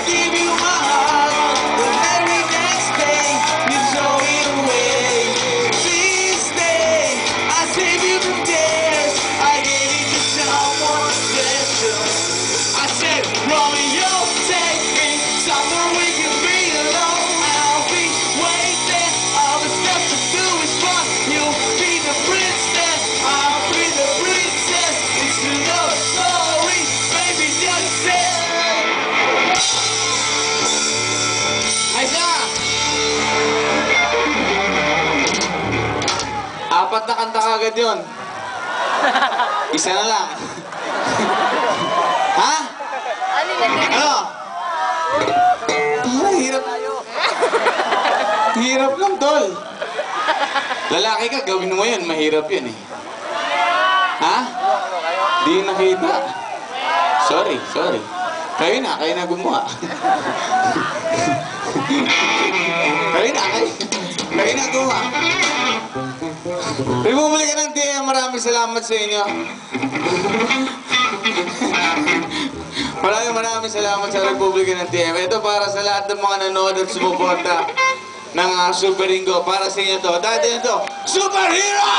give you my heart, the very next day you throw it away. Please stay, I save you from tears, I gave it to someone special. I said, Romeo, take me somewhere we can be alone. I'll be waiting, all the stuff to do is fun. You'll be the princess, I'll be the princess. It's another story, baby, just say. Aisa! Apat na kanta kagad yun. Isa na lang. Ha? Ano? Hirap. Hirap lang, tol. Lalaki ka, gawin mo yun. Mahirap yun eh. Ha? Di nakita. Sorry. Kayo na gumawa. Kayo na gumawa. Bumuli ka ng DM. Maraming salamat sa inyo. Maraming salamat sa Republika ng TM. Ito para sa lahat ng mga nanood at sumuporta ng Super Ringo. Para sa inyo to. Dati nito, Superhero!